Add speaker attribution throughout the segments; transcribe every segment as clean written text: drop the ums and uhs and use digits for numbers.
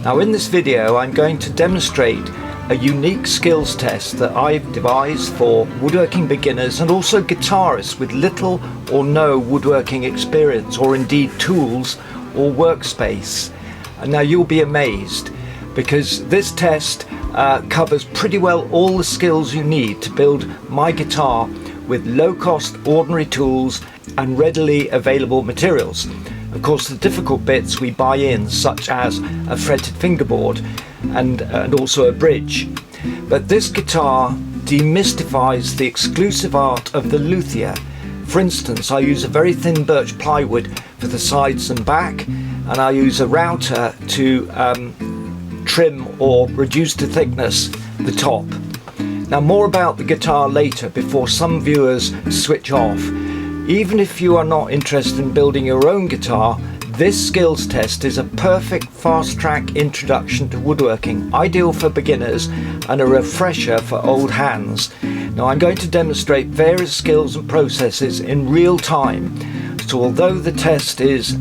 Speaker 1: Now in this video I'm going to demonstrate a unique skills test that I've devised for woodworking beginners and also guitarists with little or no woodworking experience, or indeed tools or workspace. And now you'll be amazed, because this test covers pretty well all the skills you need to build my guitar with low-cost ordinary tools and readily available materials. Of course, the difficult bits we buy in, such as a fretted fingerboard and also a bridge. But this guitar demystifies the exclusive art of the luthier. For instance, I use a very thin birch plywood for the sides and back, and I use a router to trim or reduce to thickness the top. Now, more about the guitar later, before some viewers switch off. Even if you are not interested in building your own guitar, this skills test is a perfect fast-track introduction to woodworking, ideal for beginners and a refresher for old hands. Now, I'm going to demonstrate various skills and processes in real time. So although the test is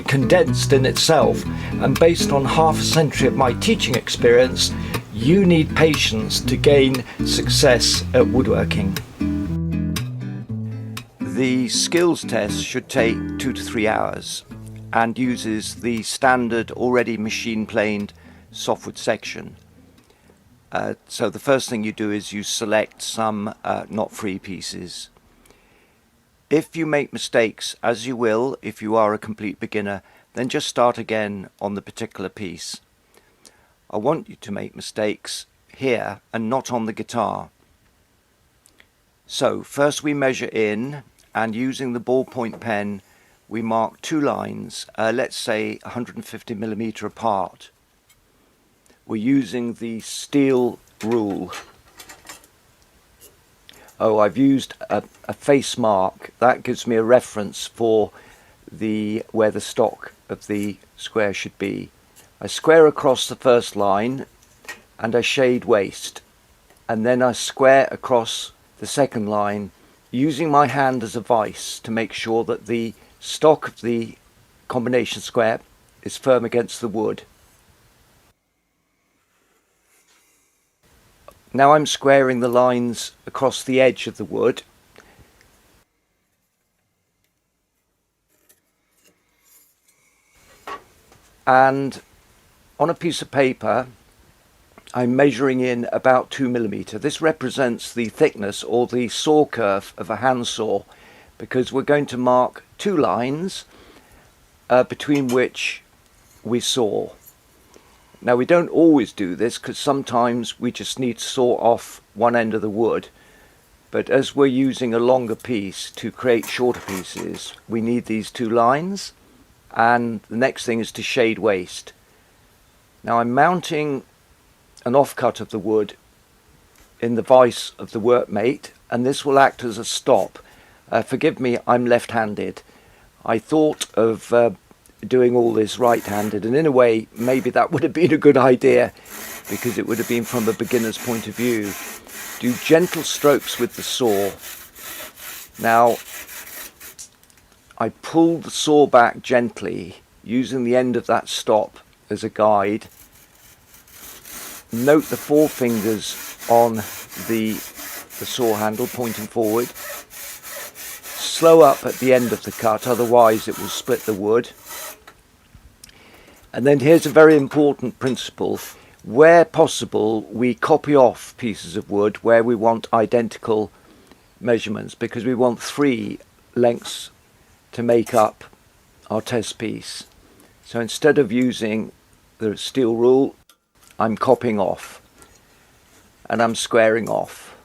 Speaker 1: condensed in itself and based on half a century of my teaching experience, you need patience to gain success at woodworking. The skills test should take 2 to 3 hours and uses the standard already machine planed softwood section. So the first thing you do is you select some knot-free pieces. If you make mistakes, as you will if you are a complete beginner, then just start again on the particular piece. I want you to make mistakes here and not on the guitar. So first we measure in, and using the ballpoint pen we mark 2 lines, let's say 150mm apart. We're using the steel rule. Oh, I've used a face mark. That gives me a reference for where the stock of the square should be. I square across the first line and I shade waste, and then I square across the second line using my hand as a vice to make sure that the stock of the combination square is firm against the wood. Now I'm squaring the lines across the edge of the wood. And on a piece of paper I'm measuring in about 2mm. This represents the thickness or the saw curve of a handsaw, because we're going to mark 2 lines between which we saw. Now, we don't always do this because sometimes we just need to saw off one end of the wood, but as we're using a longer piece to create shorter pieces, we need these 2 lines. And the next thing is to shade waste. Now I'm mounting an offcut of the wood in the vise of the workmate, and this will act as a stop. Forgive me, I'm left-handed. I thought of doing all this right-handed, and in a way maybe that would have been a good idea, because it would have been from a beginner's point of view. Do gentle strokes with the saw. Now I pull the saw back gently using the end of that stop as a guide. Note the 4 fingers on the saw handle pointing forward. Slow up at the end of the cut, otherwise it will split the wood. And then here's a very important principle. Where possible, we copy off pieces of wood where we want identical measurements, because we want 3 lengths to make up our test piece. So instead of using the steel rule, I'm copying off and I'm squaring off.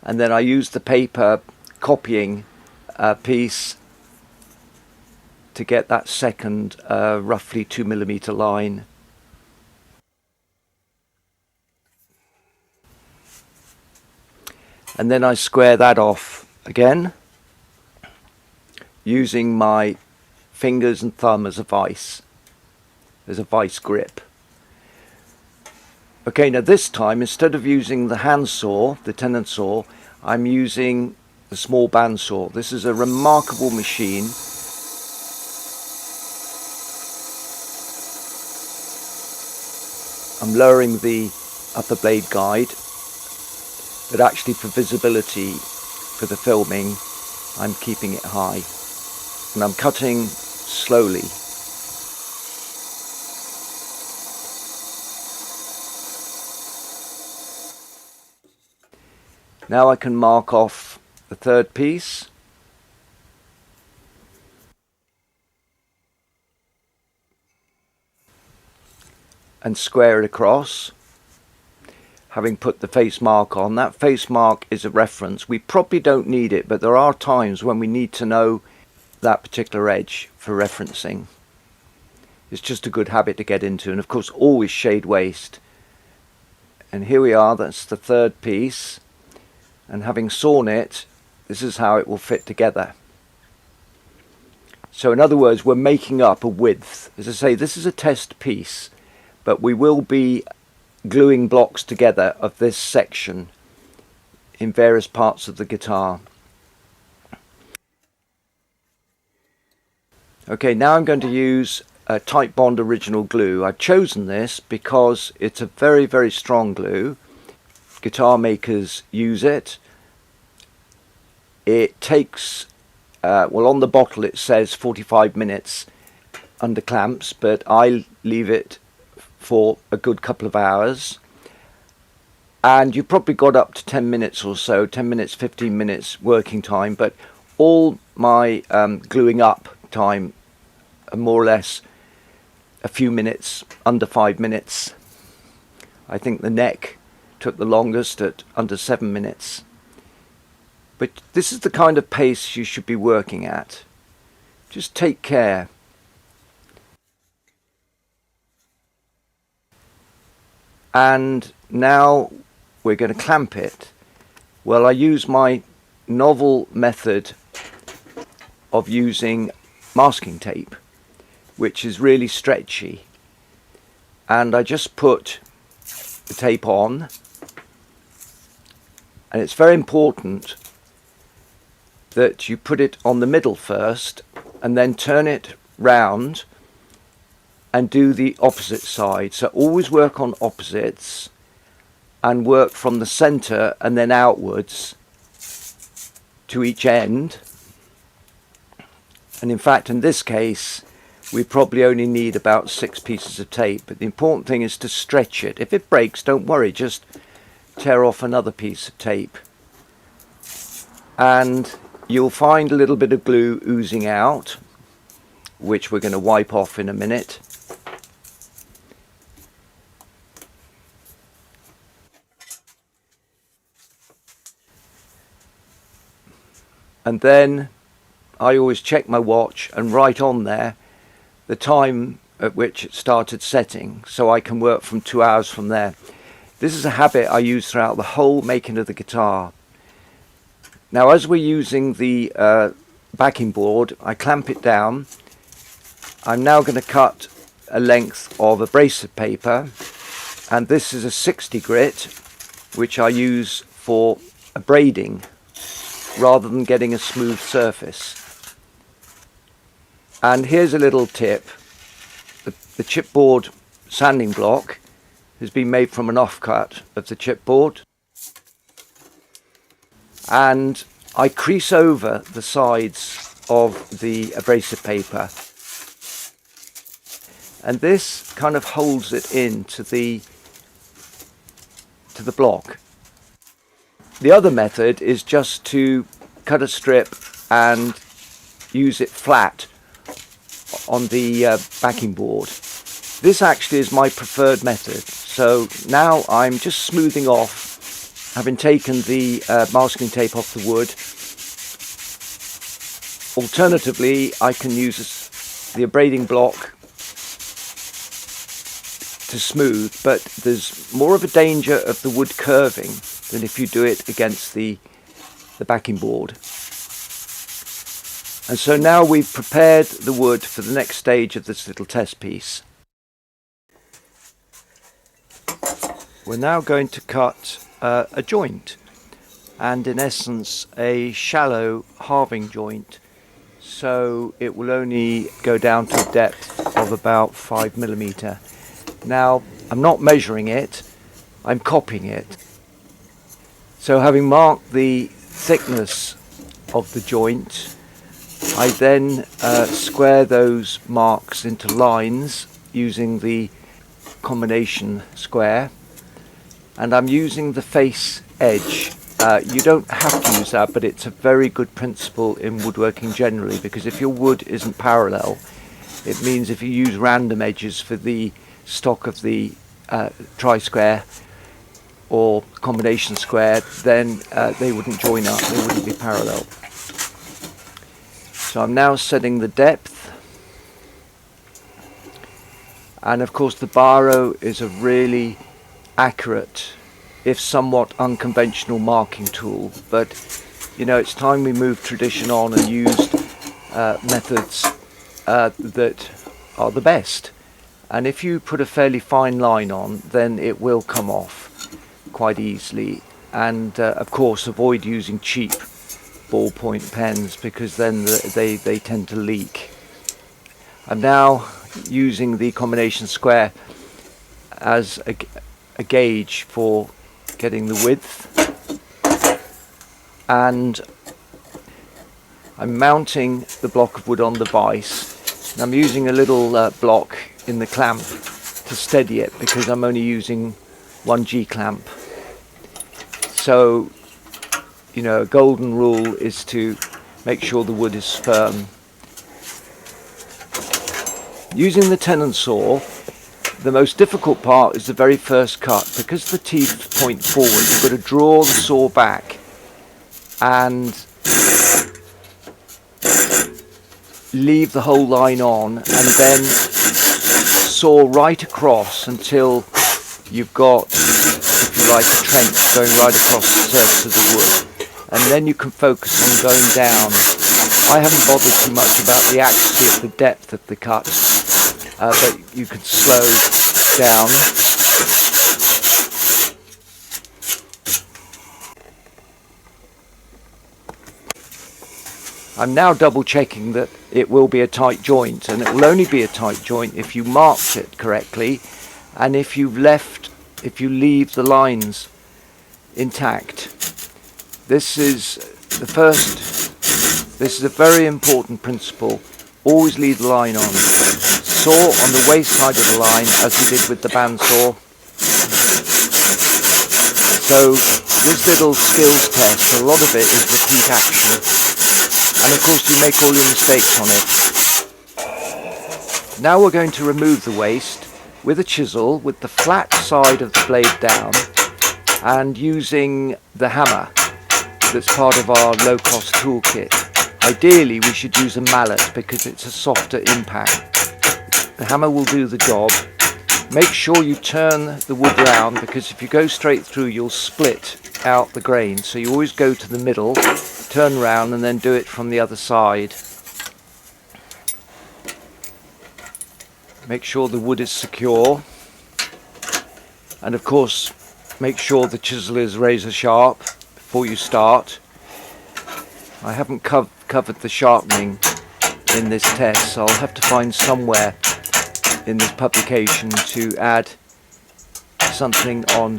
Speaker 1: And then I use the paper copying piece to get that second roughly 2mm line. And then I square that off again using my fingers and thumb as a vice grip. Okay, now this time, instead of using the hand saw, the tenon saw, I'm using the small bandsaw. This is a remarkable machine. I'm lowering the upper blade guide, but actually for visibility for the filming I'm keeping it high, and I'm cutting slowly. Now I can mark off the third piece. And square it across, having put the face mark on. That face mark is a reference. We probably don't need it, but there are times when we need to know that particular edge for referencing. It's just a good habit to get into, and of course always shade waste. And here we are, that's the third piece, and having sawn it, this is how it will fit together. So in other words, we're making up a width. As I say, this is a test piece, but we will be gluing blocks together of this section in various parts of the guitar. Okay, now I'm going to use a Titebond original glue. I've chosen this because it's a very, very strong glue. Guitar makers use it. It takes, well, on the bottle it says 45 minutes under clamps, but I leave it for a good couple of hours, and you've probably got up to 10 minutes or so, 10 minutes, 15 minutes working time, but all my gluing up time are more or less a few minutes, under 5 minutes. I think the neck took the longest at under 7 minutes. But this is the kind of pace you should be working at. Just take care. And now we're going to clamp it. Well, I use my novel method of using masking tape, which is really stretchy. And I just put the tape on, and it's very important that you put it on the middle first and then turn it round and do the opposite side. So always work on opposites and work from the center and then outwards to each end. And in fact, in this case, we probably only need about 6 pieces of tape, but the important thing is to stretch it. If it breaks, don't worry, just tear off another piece of tape. And you'll find a little bit of glue oozing out, which we're going to wipe off in a minute. And then I always check my watch and write on there the time at which it started setting, so I can work from 2 hours from there. This is a habit I use throughout the whole making of the guitar. Now, as we're using the backing board, I clamp it down. I'm now going to cut a length of abrasive paper, and this is a 60 grit, which I use for abrading rather than getting a smooth surface. And here's a little tip. The chipboard sanding block has been made from an offcut of the chipboard, and I crease over the sides of the abrasive paper, and this kind of holds it into the block. The other method is just to cut a strip and use it flat on the backing board. This actually is my preferred method. So now I'm just smoothing off, having taken the masking tape off the wood. Alternatively, I can use the abrading block to smooth, but there's more of a danger of the wood curving than if you do it against the backing board. And so now we've prepared the wood for the next stage of this little test piece. We're now going to cut a joint, and in essence a shallow halving joint, so it will only go down to a depth of about 5 mm. Now, I'm not measuring it, I'm copying it. So having marked the thickness of the joint, I then square those marks into lines using the combination square, and I'm using the face edge. You don't have to use that, but it's a very good principle in woodworking generally, because if your wood isn't parallel, it means if you use random edges for the stock of the tri-square or combination square, then they wouldn't join up, they wouldn't be parallel. So I'm now setting the depth, and of course the baro is a really accurate, if somewhat unconventional, marking tool, but you know, it's time we moved tradition on and used methods that are the best. And if you put a fairly fine line on, then it will come off quite easily. And of course, avoid using cheap ballpoint pens, because then they tend to leak. I'm now using the combination square as a gauge for getting the width, and I'm mounting the block of wood on the vise, and I'm using a little block in the clamp to steady it, because I'm only using 1 G clamp. So, you know, a golden rule is to make sure the wood is firm. Using the tenon saw, the most difficult part is the very first cut. Because the teeth point forward, you've got to draw the saw back and leave the whole line on, and then saw right across until you've got, if you like, a trench going right across the surface of the wood, and then you can focus on going down. I haven't bothered too much about the accuracy of the depth of the cut, but you can slow down. I'm now double checking that it will be a tight joint, and it will only be a tight joint if you marked it correctly, and if you leave the lines intact. This is a very important principle. Always leave the line on. Saw on the waist side of the line, as we did with the bandsaw. So this little skills test, a lot of it is repeat action, and of course you make all your mistakes on it. Now we're going to remove the waist with a chisel, with the flat side of the blade down, and using the hammer that's part of our low-cost toolkit. Ideally we should use a mallet because it's a softer impact. The hammer will do the job. Make sure you turn the wood round, because if you go straight through you'll split out the grain. So you always go to the middle, turn round, and then do it from the other side. Make sure the wood is secure, and of course make sure the chisel is razor sharp before you start. I haven't covered the sharpening in this test, so I'll have to find somewhere in this publication to add something on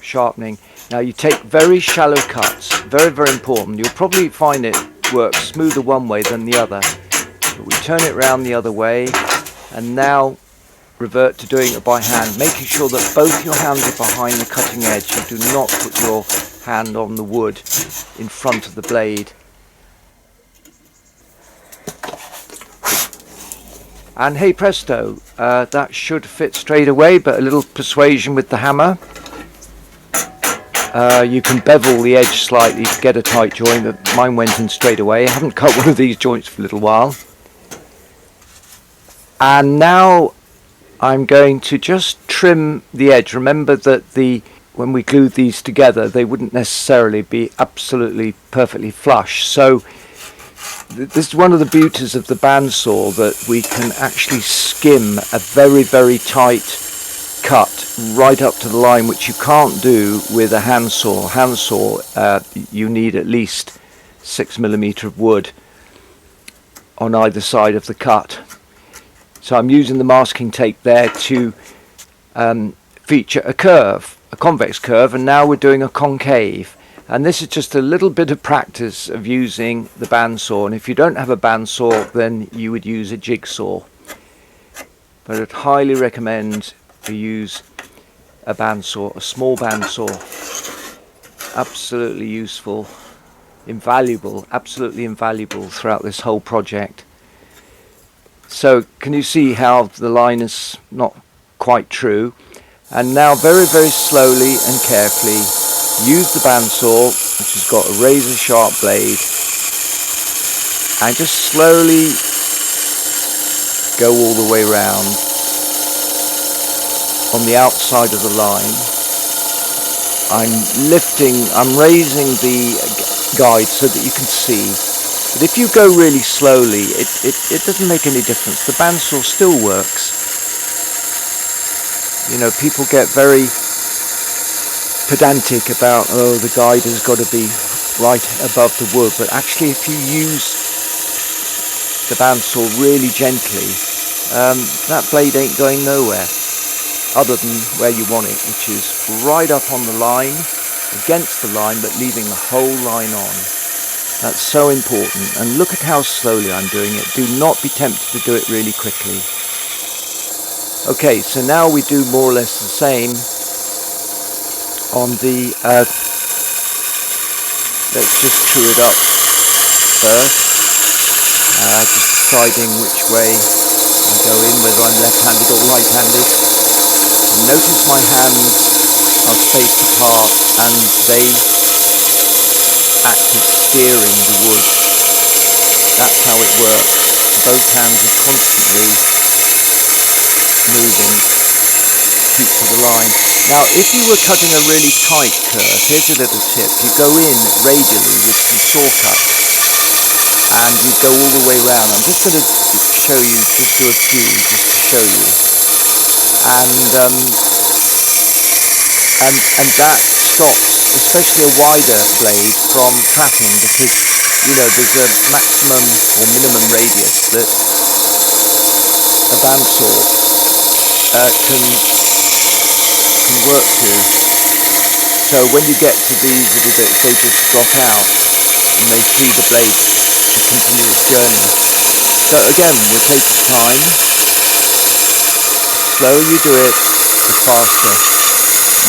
Speaker 1: sharpening. Now you take very shallow cuts, very, very important. You'll probably find it works smoother one way than the other. But we turn it round the other way, and now revert to doing it by hand, making sure that both your hands are behind the cutting edge. You do not put your hand on the wood in front of the blade. And hey presto, that should fit straight away, but a little persuasion with the hammer. You can bevel the edge slightly to get a tight joint, but mine went in straight away. I haven't cut one of these joints for a little while. And now I'm going to just trim the edge. Remember that when we glued these together, they wouldn't necessarily be absolutely perfectly flush. So this is one of the beauties of the bandsaw, that we can actually skim a very, very tight cut right up to the line, which you can't do with a handsaw. You need at least 6mm of wood on either side of the cut. So I'm using the masking tape there to feature a curve, a convex curve, and now we're doing a concave. And this is just a little bit of practice of using the bandsaw. And if you don't have a bandsaw, then you would use a jigsaw. But I'd highly recommend you use a bandsaw, a small bandsaw. Absolutely useful, invaluable, absolutely invaluable throughout this whole project. So can you see how the line is not quite true? And now very, very slowly and carefully use the bandsaw, which has got a razor sharp blade, and just slowly go all the way round on the outside of the line. I'm raising the guide so that you can see. But if you go really slowly, it doesn't make any difference. The bandsaw still works. You know, people get very pedantic about, oh, the guide has got to be right above the wood, but actually if you use the bandsaw really gently, that blade ain't going nowhere other than where you want it, which is right up on the line, against the line, but leaving the whole line on. That's so important. And look at how slowly I'm doing it. Do not be tempted to do it really quickly. Okay, so now we do more or less the same on the, let's just true it up first, just deciding which way I go in, whether I'm left-handed or right-handed. Notice my hands are spaced apart and they act as steering the wood. That's how it works. Both hands are constantly moving, keep to the line. Now, if you were cutting a really tight curve, here's a little tip. You go in radially with some saw cuts and you go all the way round. I'm just going to show you, just do a few, just to show you. And that stops, especially a wider blade, from trapping, because, you know, there's a maximum or minimum radius that a bandsaw can work to. So when you get to these little bits, they just drop out and they free the blade to continue its journey. So again, we'll take time. The slower you do it, the faster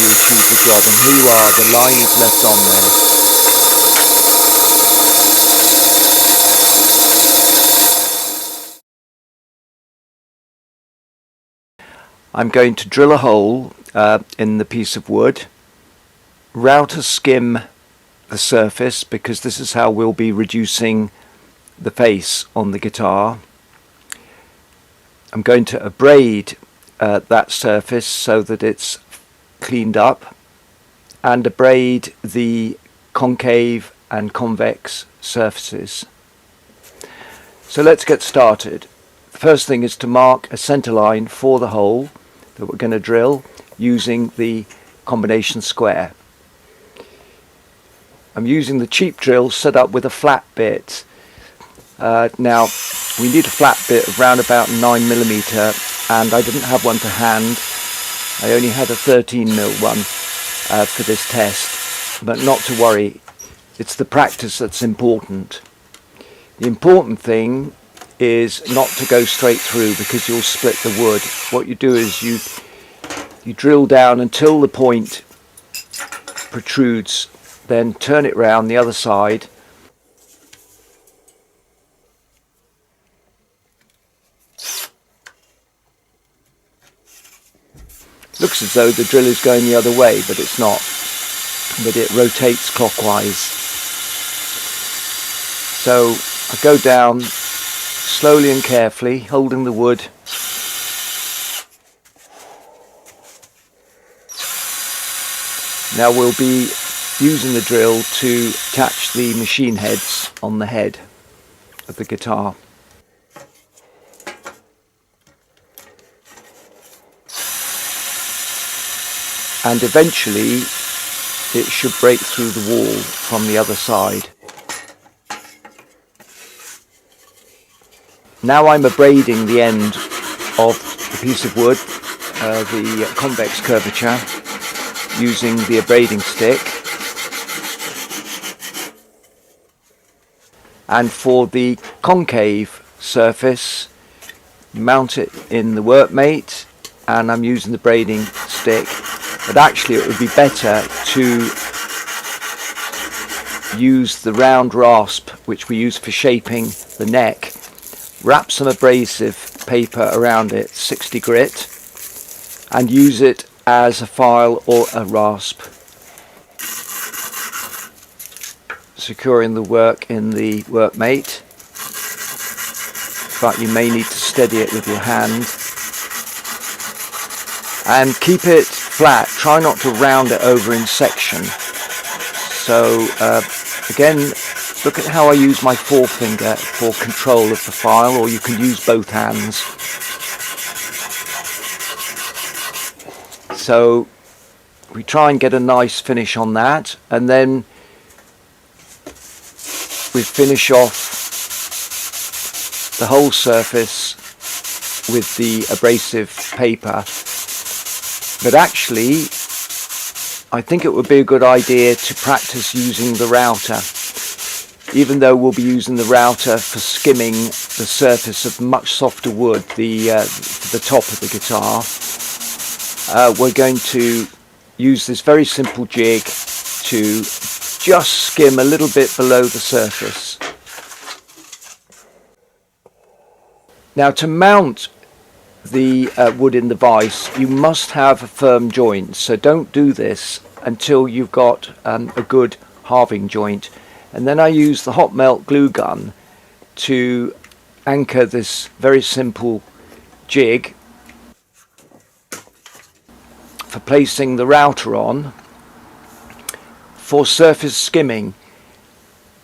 Speaker 1: you achieve the job. And here you are, the line is left on there. I'm going to drill a hole in the piece of wood, router skim the surface, because this is how we'll be reducing the face on the guitar. I'm going to abrade that surface so that it's cleaned up, and abrade the concave and convex surfaces. So let's get started. The first thing is to mark a center line for the hole that we're going to drill using the combination square. I'm using the cheap drill set up with a flat bit. Now we need a flat bit of round about 9mm, and I didn't have one to hand. I only had a 13mm one for this test, but not to worry, it's the practice that's important. The important thing is not to go straight through, because you'll split the wood. What you do is you drill down until the point protrudes, then turn it round the other side, looks as though the drill is going the other way, but it's not, but it rotates clockwise. So I go down slowly and carefully, holding the wood. Now we'll be using the drill to attach the machine heads on the head of the guitar. And eventually it should break through the wall from the other side. Now I'm abrading the end of the piece of wood the convex curvature using the abrading stick, and for the concave surface, mount it in the workmate, and I'm using the braiding stick. But actually it would be better to use the round rasp which we use for shaping the neck, wrap some abrasive paper around it, 60 grit, and use it as a file or a rasp, securing the work in the workmate, but you may need to steady it with your hand. And keep it flat, try not to round it over in section. So again, look at how I use my forefinger for control of the file, or you can use both hands. So we try and get a nice finish on that, and then we finish off the whole surface with the abrasive paper. But actually, I think it would be a good idea to practice using the router. Even though we'll be using the router for skimming the surface of much softer wood, the top of the guitar, we're going to use this very simple jig to just skim a little bit below the surface. Now, to mount the wood in the vise, you must have a firm joint, so don't do this until you've got a good halving joint. And then I use the hot melt glue gun to anchor this very simple jig for placing the router on for surface skimming,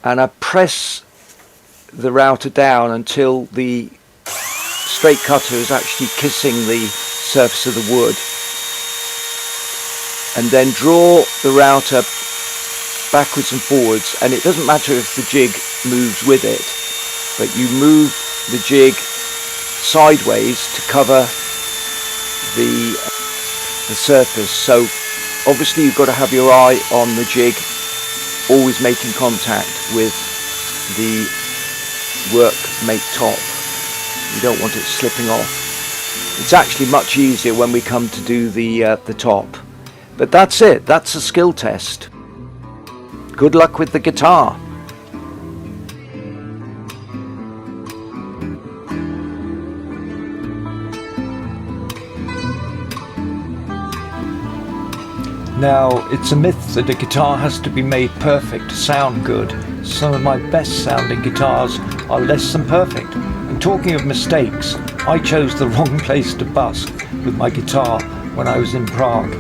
Speaker 1: and I press the router down until the straight cutter is actually kissing the surface of the wood, and then draw the router backwards and forwards. And it doesn't matter if the jig moves with it, but you move the jig sideways to cover the surface. So obviously you've got to have your eye on the jig, always making contact with the workmate top. You don't want it slipping off. It's actually much easier when we come to do the top. But that's it. That's a skill test. Good luck with the guitar. Now, it's a myth that a guitar has to be made perfect to sound good. Some of my best sounding guitars are less than perfect. And talking of mistakes, I chose the wrong place to busk with my guitar when I was in Prague.